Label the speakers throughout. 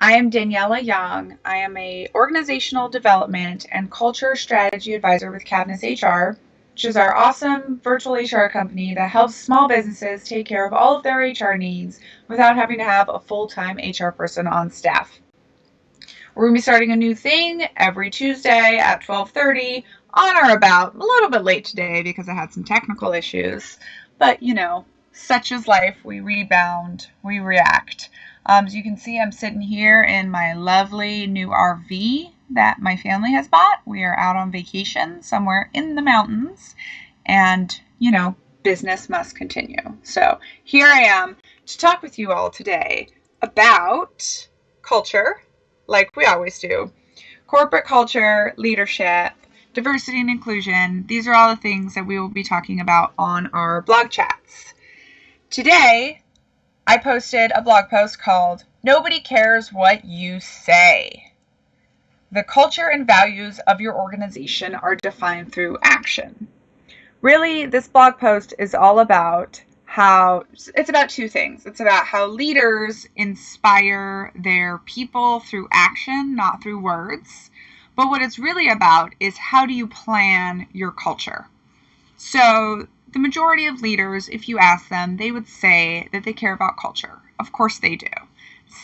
Speaker 1: I am Daniela Young. I am a organizational development and culture strategy advisor with Cadmus HR, which is our awesome virtual HR company that helps small businesses take care of all of their HR needs without having to have a full-time HR person on staff. We're going to be starting a new thing every Tuesday at 12:30 on or about. A little bit late today because I had some technical issues. But, such is life. We rebound, we react. As you can see, I'm sitting here in my lovely new RV that my family has bought. We are out on vacation somewhere in the mountains. And, business must continue. So here I am to talk with you all today about culture, like we always do. Corporate culture, leadership, diversity and inclusion. These are all the things that we will be talking about on our blog chats. Today, I posted a blog post called Nobody Cares What You Say. The culture and values of your organization are defined through action. Really, this blog post is all about it's about two things. It's about how leaders inspire their people through action, not through words. But what it's really about is how do you plan your culture? So the majority of leaders, if you ask them, they would say that they care about culture. Of course they do.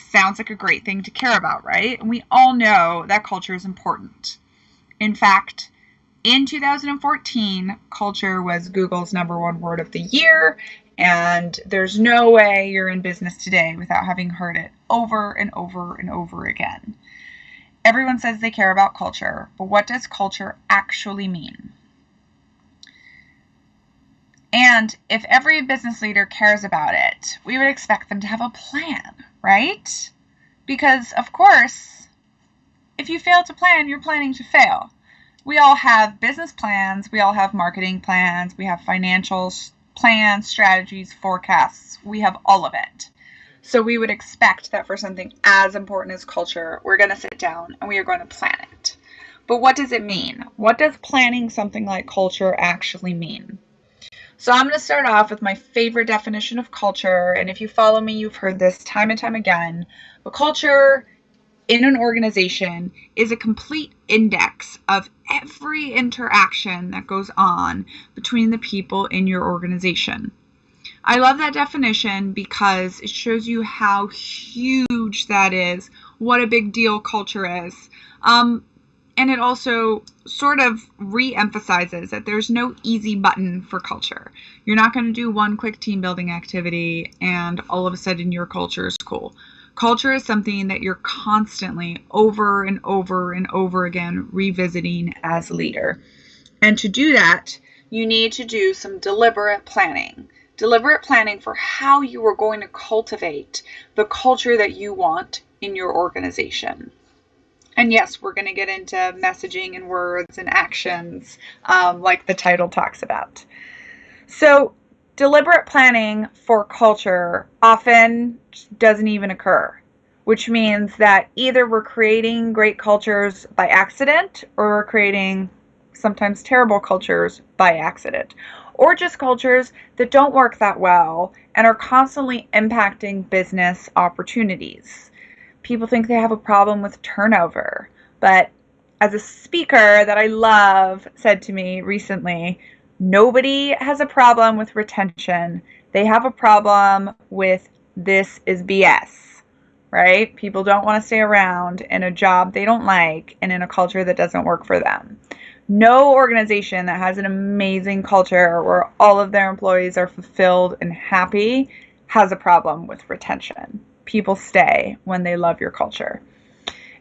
Speaker 1: Sounds like a great thing to care about, right? And we all know that culture is important. In fact, in 2014, culture was Google's #1 word of the year, and there's no way you're in business today without having heard it over and over and over again. Everyone says they care about culture, but what does culture actually mean? And if every business leader cares about it, we would expect them to have a plan, right? Because, of course, if you fail to plan, you're planning to fail. We all have business plans, we all have marketing plans, we have financial plans, strategies, forecasts, we have all of it. So we would expect that for something as important as culture, we're going to sit down and we are going to plan it. But what does it mean? What does planning something like culture actually mean? So I'm going to start off with my favorite definition of culture, and if you follow me, you've heard this time and time again, but culture in an organization is a complete index of every interaction that goes on between the people in your organization. I love that definition because it shows you how huge that is, what a big deal culture is. And it also sort of re-emphasizes that there's no easy button for culture. You're not going to do one quick team building activity and all of a sudden your culture is cool. Culture is something that you're constantly over and over and over again revisiting as a leader. And to do that, you need to do some deliberate planning. Deliberate planning for how you are going to cultivate the culture that you want in your organization. And yes, we're going to get into messaging and words and actions like the title talks about. So deliberate planning for culture often doesn't even occur, which means that either we're creating great cultures by accident or we're creating sometimes terrible cultures by accident, or just cultures that don't work that well and are constantly impacting business opportunities. People think they have a problem with turnover, but as a speaker that I love said to me recently, nobody has a problem with retention. They have a problem with this is BS, right? People don't want to stay around in a job they don't like and in a culture that doesn't work for them. No organization that has an amazing culture where all of their employees are fulfilled and happy has a problem with retention. People stay when they love your culture.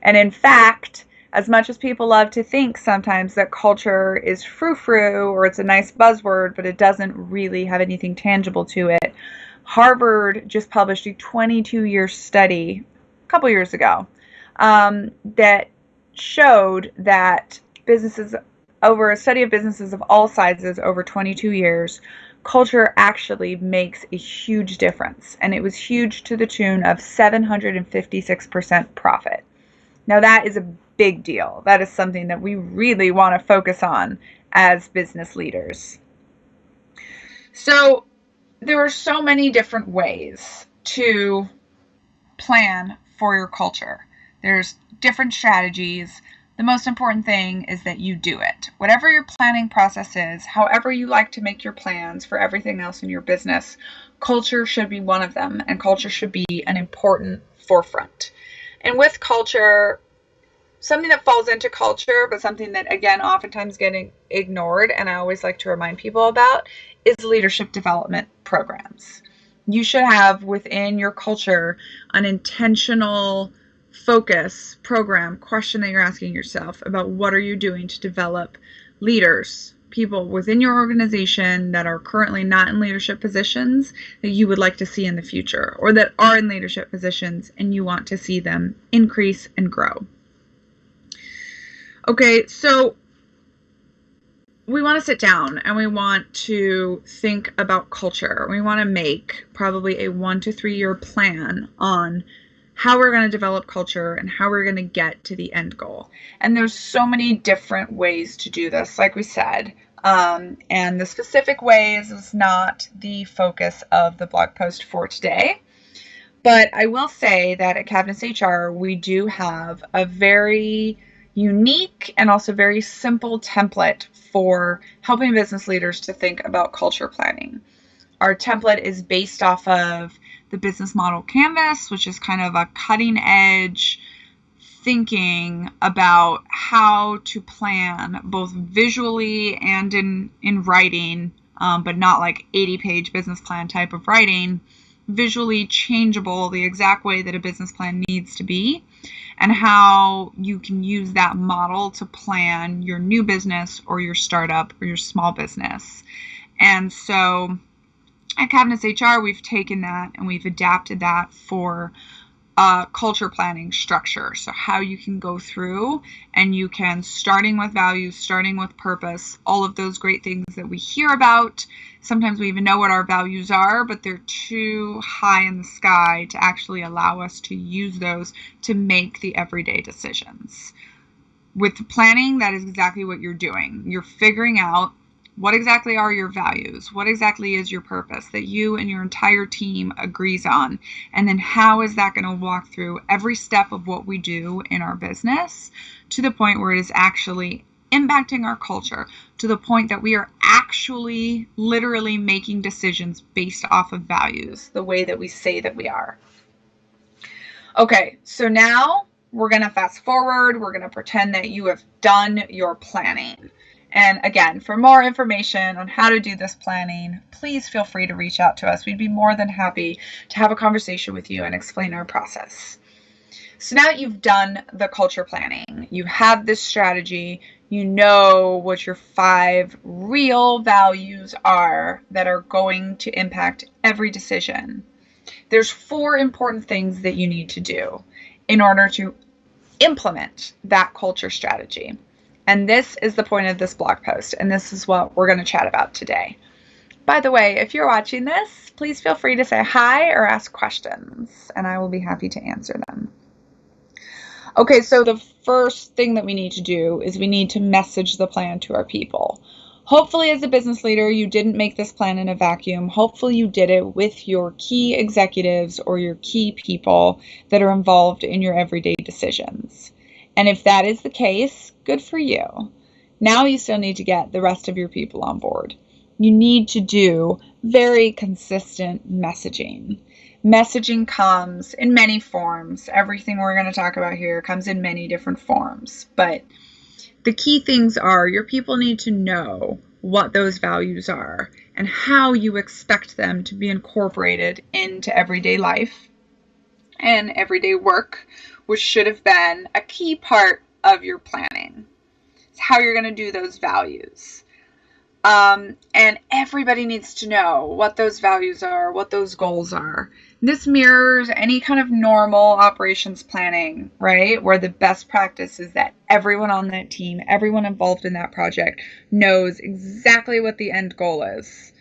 Speaker 1: And in fact, as much as people love to think sometimes that culture is frou-frou or it's a nice buzzword, but it doesn't really have anything tangible to it, Harvard just published a 22-year study a couple years ago that showed that over a study of businesses of all sizes over 22 years, culture actually makes a huge difference. And it was huge to the tune of 756% profit. Now that is a big deal. That is something that we really want to focus on as business leaders. So there are so many different ways to plan for your culture. There's different strategies. The most important thing is that you do it. Whatever your planning process is, however you like to make your plans for everything else in your business, culture should be one of them, and culture should be an important forefront. And with culture, something that falls into culture, but something that, again, oftentimes getting ignored, and I always like to remind people about, is leadership development programs. You should have within your culture an intentional focus program, question that you're asking yourself about what are you doing to develop leaders, people within your organization that are currently not in leadership positions that you would like to see in the future, or that are in leadership positions and you want to see them increase and grow. Okay, so we want to sit down and we want to think about culture. We want to make probably a 1 to 3 year plan on how we're going to develop culture and how we're going to get to the end goal. And there's so many different ways to do this, like we said. And the specific ways is not the focus of the blog post for today. But I will say that at Cavness HR, we do have a very unique and also very simple template for helping business leaders to think about culture planning. Our template is based off of the Business Model Canvas, which is kind of a cutting edge thinking about how to plan both visually and in writing, but not like 80-page business plan type of writing, visually changeable the exact way that a business plan needs to be, and how you can use that model to plan your new business or your startup or your small business. And so at Cavness HR, we've taken that and we've adapted that for culture planning structure. So how you can go through and you can, starting with values, starting with purpose, all of those great things that we hear about. Sometimes we even know what our values are, but they're too high in the sky to actually allow us to use those to make the everyday decisions. With the planning, that is exactly what you're doing. You're figuring out what exactly are your values? What exactly is your purpose that you and your entire team agrees on? And then how is that going to walk through every step of what we do in our business to the point where it is actually impacting our culture, to the point that we are actually literally making decisions based off of values, the way that we say that we are. Okay, so now we're going to fast forward. We're going to pretend that you have done your planning. And again, for more information on how to do this planning, please feel free to reach out to us. We'd be more than happy to have a conversation with you and explain our process. So now that you've done the culture planning, you have this strategy, you know what your 5 real values are that are going to impact every decision. There's 4 important things that you need to do in order to implement that culture strategy. And this is the point of this blog post, and this is what we're going to chat about today. By the way, if you're watching this, please feel free to say hi or ask questions, and I will be happy to answer them. Okay, so the first thing that we need to do is we need to message the plan to our people. Hopefully, as a business leader, you didn't make this plan in a vacuum. Hopefully, you did it with your key executives or your key people that are involved in your everyday decisions. And if that is the case, good for you. Now you still need to get the rest of your people on board. You need to do very consistent messaging. Messaging comes in many forms. Everything we're going to talk about here comes in many different forms. But the key things are your people need to know what those values are and how you expect them to be incorporated into everyday life and everyday work, which should have been a key part of your planning. It's how you're going to do those values. And everybody needs to know what those values are, what those goals are. This mirrors any kind of normal operations planning, right? Where the best practice is that everyone on that team, everyone involved in that project knows exactly what the end goal is.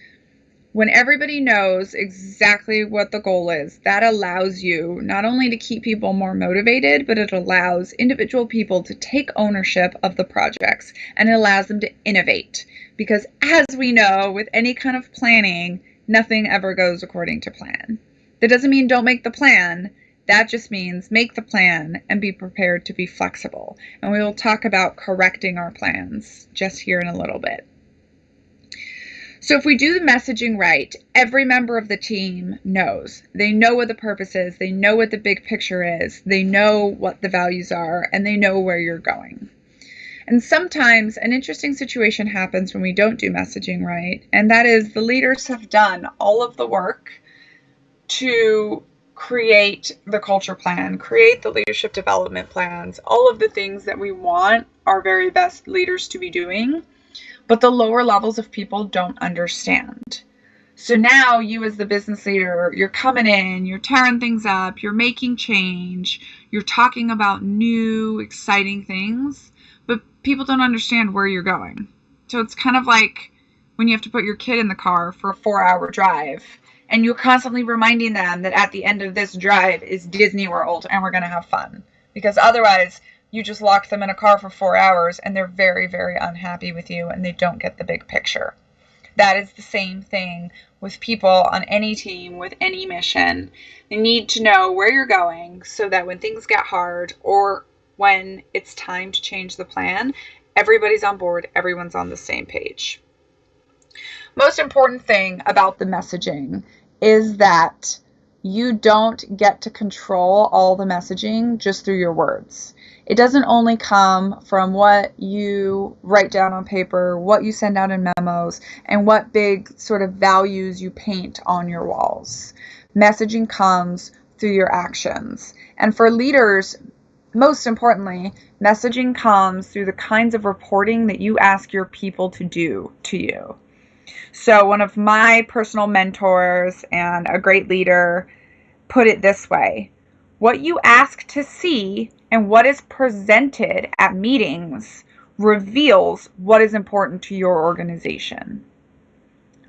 Speaker 1: When everybody knows exactly what the goal is, that allows you not only to keep people more motivated, but it allows individual people to take ownership of the projects, and it allows them to innovate. Because as we know, with any kind of planning, nothing ever goes according to plan. That doesn't mean don't make the plan. That just means make the plan and be prepared to be flexible. And we will talk about correcting our plans just here in a little bit. So if we do the messaging right, every member of the team knows. They know what the purpose is. They know what the big picture is. They know what the values are, and they know where you're going. And sometimes an interesting situation happens when we don't do messaging right, and that is the leaders have done all of the work to create the culture plan, create the leadership development plans, all of the things that we want our very best leaders to be doing, but the lower levels of people don't understand. So now you as the business leader, you're coming in, you're tearing things up, you're making change, you're talking about new, exciting things, but people don't understand where you're going. So it's kind of like when you have to put your kid in the car for a 4-hour drive, and you're constantly reminding them that at the end of this drive is Disney World and we're going to have fun. Because otherwise, you just lock them in a car for 4 hours and they're very, very unhappy with you and they don't get the big picture. That is the same thing with people on any team, with any mission. They need to know where you're going so that when things get hard or when it's time to change the plan, everybody's on board, everyone's on the same page. Most important thing about the messaging is that you don't get to control all the messaging just through your words. It doesn't only come from what you write down on paper, what you send out in memos, and what big sort of values you paint on your walls. Messaging comes through your actions. And for leaders, most importantly, messaging comes through the kinds of reporting that you ask your people to do to you. So one of my personal mentors and a great leader put it this way: what you ask to see and what is presented at meetings reveals what is important to your organization.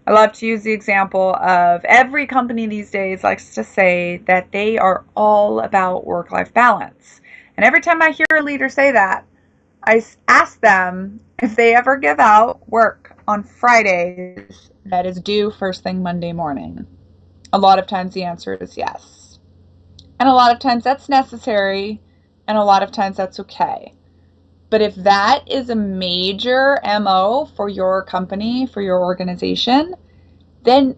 Speaker 1: I love to use the example of every company these days likes to say that they are all about work-life balance. And every time I hear a leader say that, I ask them if they ever give out work on Fridays that is due first thing Monday morning. A lot of times the answer is yes. And a lot of times that's necessary, and a lot of times that's okay. But if that is a major MO for your company, for your organization, then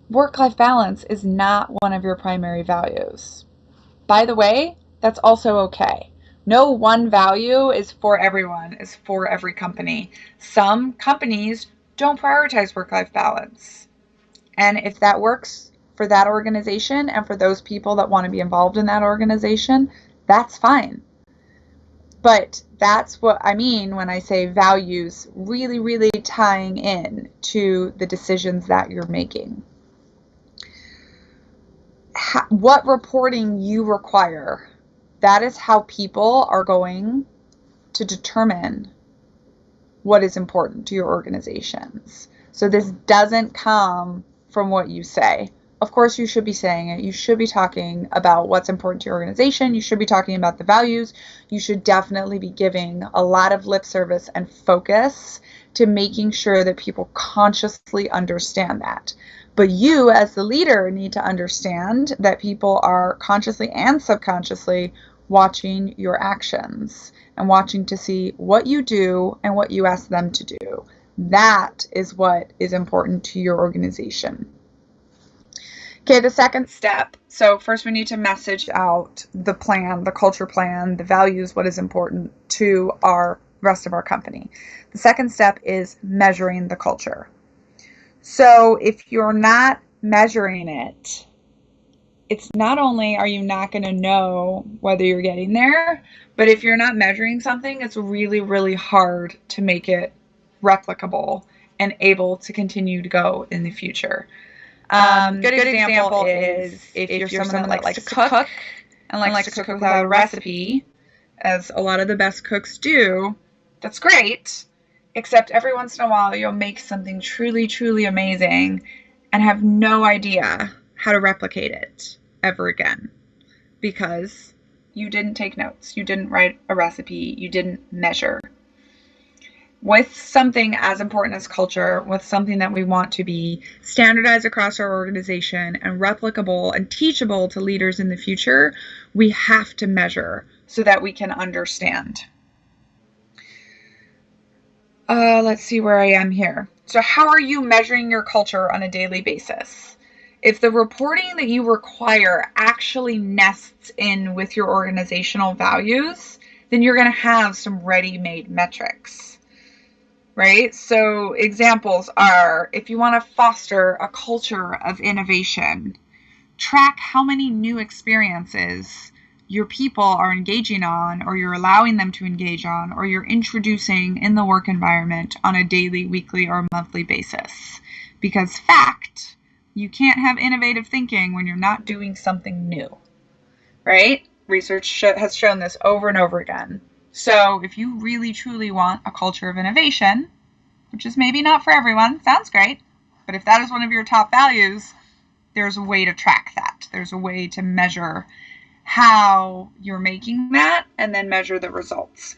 Speaker 1: work-life balance is not one of your primary values. By the way, that's also okay. No one value is for everyone, is for every company. Some companies don't prioritize work-life balance. And if that works for that organization and for those people that want to be involved in that organization, that's fine. But that's what I mean when I say values really, really tying in to the decisions that you're making. What reporting you require, that is how people are going to determine what is important to your organizations. So this doesn't come from what you say. Of course, you should be saying it. You should be talking about what's important to your organization. You should be talking about the values. You should definitely be giving a lot of lip service and focus to making sure that people consciously understand that. But you, as the leader, need to understand that people are consciously and subconsciously watching your actions and watching to see what you do and what you ask them to do. That is what is important to your organization. Okay, the second step. So first we need to message out the plan, the culture plan, the values, what is important to our rest of our company. The second step is measuring the culture. So if you're not measuring it, it's not only are you not going to know whether you're getting there, but if you're not measuring something, it's really, really hard to make it replicable and able to continue to go in the future. Good example is if you're someone that likes to cook and likes to cook without a recipe, as a lot of the best cooks do, that's great, except every once in a while you'll make something truly, truly amazing and have no idea how to replicate it ever again because you didn't take notes, you didn't write a recipe, you didn't measure. with something as important as culture, with something that we want to be standardized across our organization and replicable and teachable to leaders in the future, we have to measure so that we can understand. Let's see where I am here. So how are you measuring your culture on a daily basis? If the reporting that you require actually nests in with your organizational values, then you're going to have some ready-made metrics, right? So examples are, if you want to foster a culture of innovation, track how many new experiences your people are engaging on, or you're allowing them to engage on, or you're introducing in the work environment on a daily, weekly, or monthly basis. Because fact, you can't have innovative thinking when you're not doing something new, right? Research has shown this over and over again. So if you really truly want a culture of innovation, which is maybe not for everyone, sounds great, but if that is one of your top values, there's a way to track that. There's a way to measure how you're making that and then measure the results,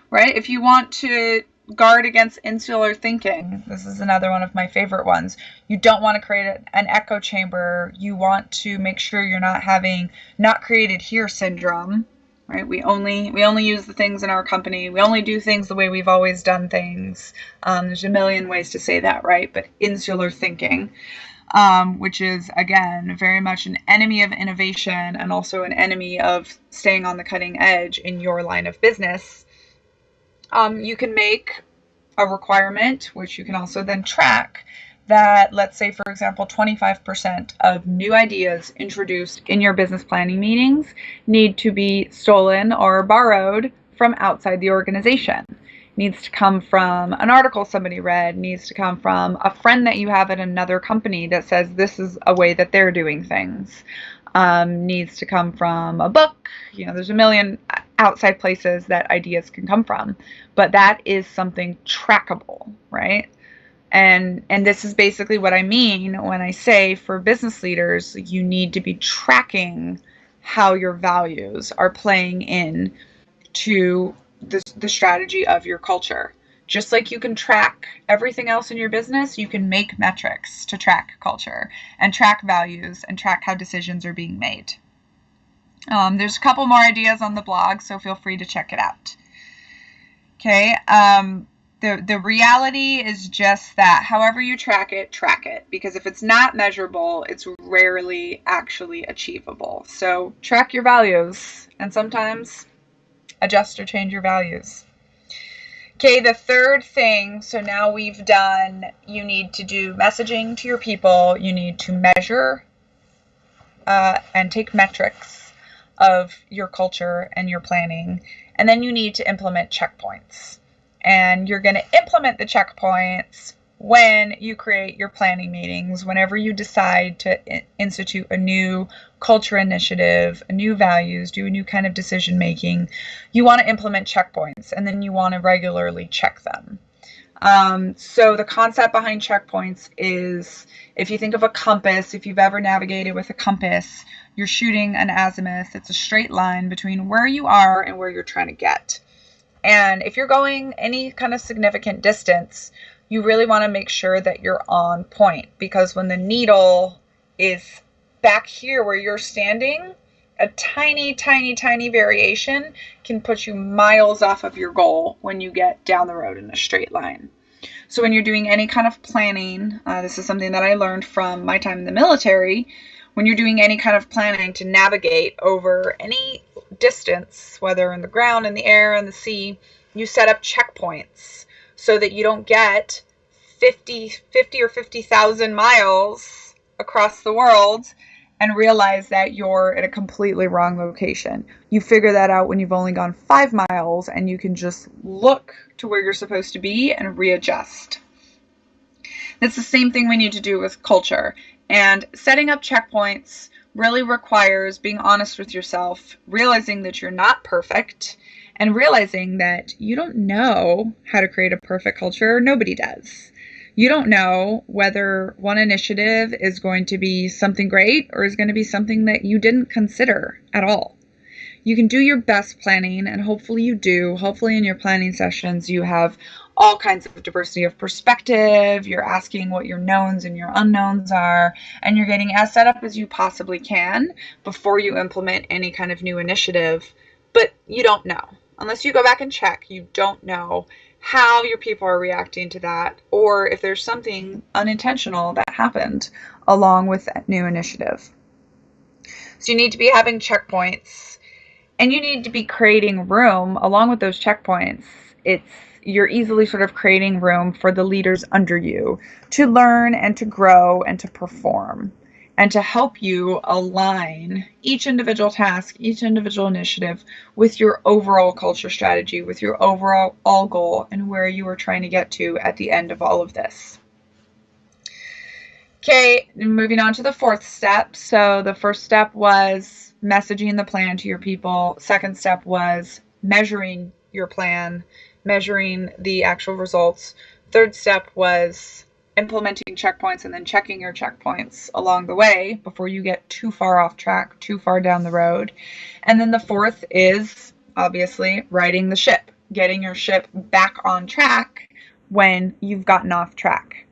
Speaker 1: right? If you want to guard against insular thinking, this is another one of my favorite ones. You don't want to create an echo chamber. You want to make sure you're not having not created here syndrome, right? We only use the things in our company. We only do things the way we've always done things. There's a million ways to say that, right? But insular thinking, which is, again, very much an enemy of innovation and also an enemy of staying on the cutting edge in your line of business. You can make a requirement, which you can also then track, that, let's say, for example, 25% of new ideas introduced in your business planning meetings need to be stolen or borrowed from outside the organization. Needs to come from an article somebody read, needs to come from a friend that you have at another company that says this is a way that they're doing things. Needs to come from a book. There's a million outside places that ideas can come from, but that is something trackable, right? And this is basically what I mean when I say for business leaders, you need to be tracking how your values are playing in to the strategy of your culture. Just like you can track everything else in your business, you can make metrics to track culture and track values and track how decisions are being made. There's a couple more ideas on the blog, so feel free to check it out. Okay, the reality is just that however you track it, because if it's not measurable, it's rarely actually achievable. So track your values, and sometimes adjust or change your values. Okay, the third thing, so now we've done, you need to do messaging to your people, you need to measure and take metrics of your culture and your planning, and then you need to implement checkpoints. And you're going to implement the checkpoints when you create your planning meetings, whenever you decide to institute a new culture initiative, a new values, do a new kind of decision making, you want to implement checkpoints, and then you want to regularly check them. So the concept behind checkpoints is, if you think of a compass, if you've ever navigated with a compass, you're shooting an azimuth. It's a straight line between where you are and where you're trying to get. And if you're going any kind of significant distance, you really want to make sure that you're on point, because when the needle is back here where you're standing, a tiny, tiny, tiny variation can put you miles off of your goal when you get down the road in a straight line. So when you're doing any kind of planning, this is something that I learned from my time in the military, when you're doing any kind of planning to navigate over any distance, whether in the ground, in the air, in the sea, you set up checkpoints so that you don't get 50 or 50,000 miles across the world and realize that you're at a completely wrong location. You figure that out when you've only gone 5 miles, and you can just look to where you're supposed to be and readjust. It's the same thing we need to do with culture. And setting up checkpoints really requires being honest with yourself, realizing that you're not perfect, and realizing that you don't know how to create a perfect culture. Nobody does. You don't know whether one initiative is going to be something great or is going to be something that you didn't consider at all. You can do your best planning, and hopefully you do. Hopefully in your planning sessions you have all kinds of diversity of perspective. You're asking what your knowns and your unknowns are, and you're getting as set up as you possibly can before you implement any kind of new initiative. But you don't know. Unless you go back and check, you don't know how your people are reacting to that, or if there's something unintentional that happened along with that new initiative. So you need to be having checkpoints, and you need to be creating room along with those checkpoints. You're easily sort of creating room for the leaders under you to learn and to grow and to perform, and to help you align each individual task, each individual initiative with your overall culture strategy, with your overall goal, and where you are trying to get to at the end of all of this. Okay, moving on to the fourth step. So the first step was messaging the plan to your people. Second step was measuring your plan, measuring the actual results. Third step was implementing checkpoints and then checking your checkpoints along the way before you get too far off track, too far down the road. And then the fourth is obviously righting the ship, getting your ship back on track when you've gotten off track.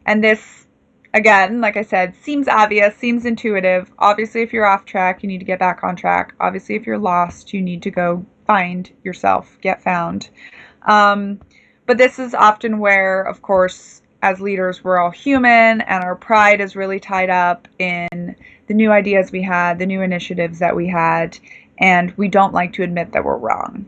Speaker 1: And this, again, like I said, seems obvious, seems intuitive. Obviously, if you're off track, you need to get back on track. Obviously, if you're lost, you need to go find yourself, get found. But this is often where, of course, as leaders, we're all human, and our pride is really tied up in the new ideas we had, the new initiatives that we had, and we don't like to admit that we're wrong.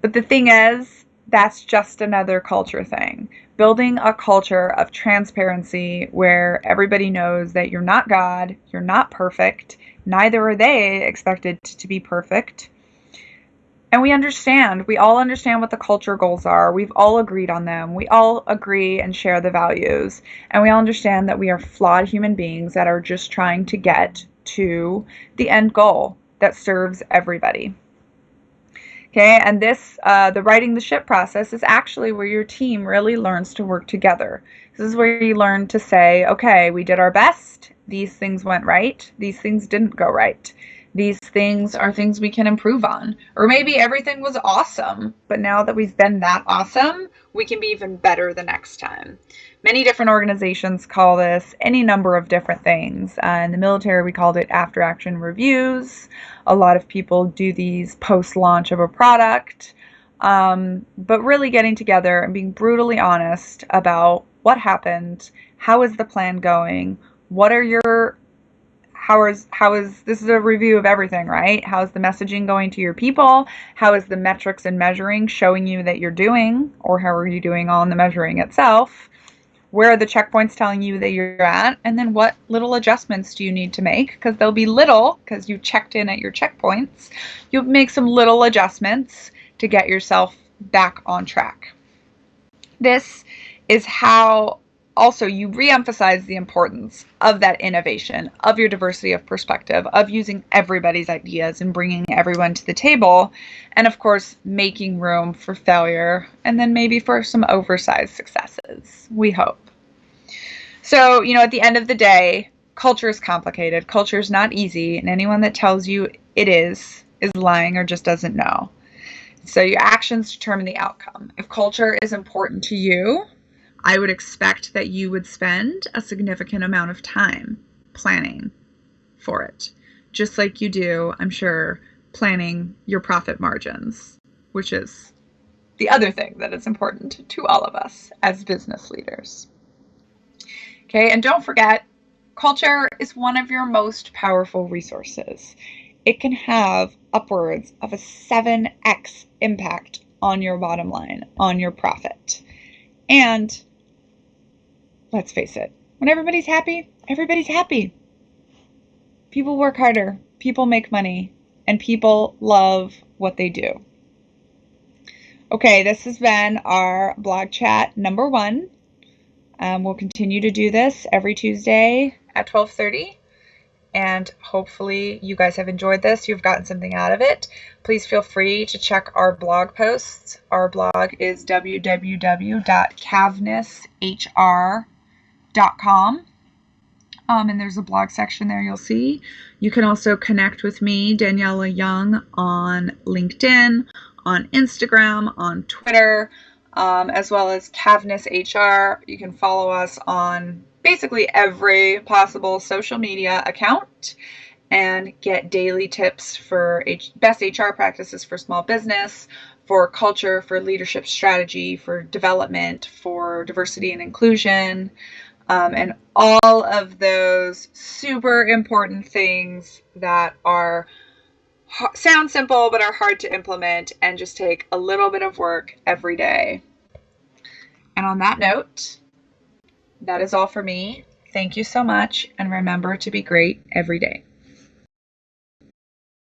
Speaker 1: But the thing is, that's just another culture thing. Building a culture of transparency where everybody knows that you're not God, you're not perfect, neither are they expected to be perfect. And we all understand what the culture goals are. We've all agreed on them. We all agree and share the values. And we all understand that we are flawed human beings that are just trying to get to the end goal that serves everybody. Okay, and this, the righting the ship process is actually where your team really learns to work together. This is where you learn to say, okay, we did our best. These things went right. These things didn't go right. These things are things we can improve on. Or maybe everything was awesome, but now that we've been that awesome, we can be even better the next time. Many different organizations call this any number of different things. In the military, we called it after-action reviews. A lot of people do these post-launch of a product. But really getting together and being brutally honest about what happened, how is the plan going, this is a review of everything, right? How is the messaging going to your people? How is the metrics and measuring showing you that you're doing, or how are you doing on the measuring itself? Where are the checkpoints telling you that you're at? And then what little adjustments do you need to make? Because they'll be little, because you checked in at your checkpoints. You'll make some little adjustments to get yourself back on track. This is how also you reemphasize the importance of that innovation, of your diversity of perspective, of using everybody's ideas and bringing everyone to the table, and of course making room for failure and then maybe for some oversized successes, we hope. So, at the end of the day, culture is complicated. Culture is not easy, and anyone that tells you it is lying or just doesn't know. So your actions determine the outcome. If culture is important to you, I would expect that you would spend a significant amount of time planning for it. Just like you do, I'm sure, planning your profit margins, which is the other thing that is important to all of us as business leaders. Okay, and don't forget, culture is one of your most powerful resources. It can have upwards of a 7x impact on your bottom line, on your profit. And let's face it, when everybody's happy, everybody's happy. People work harder, people make money, and people love what they do. Okay, this has been our blog chat number 1. We'll continue to do this every Tuesday at 12:30. And hopefully you guys have enjoyed this. You've gotten something out of it. Please feel free to check our blog posts. Our blog is www.cavnesshr.com. And there's a blog section there you'll see. You can also connect with me, Daniela Young, on LinkedIn, on Instagram, on Twitter, as well as Cavness HR. You can follow us on basically every possible social media account and get daily tips for best HR practices for small business, for culture, for leadership strategy, for development, for diversity and inclusion, and all of those super important things that are sound simple but are hard to implement and just take a little bit of work every day. And on that note, that is all for me. Thank you so much, and remember to be great every day.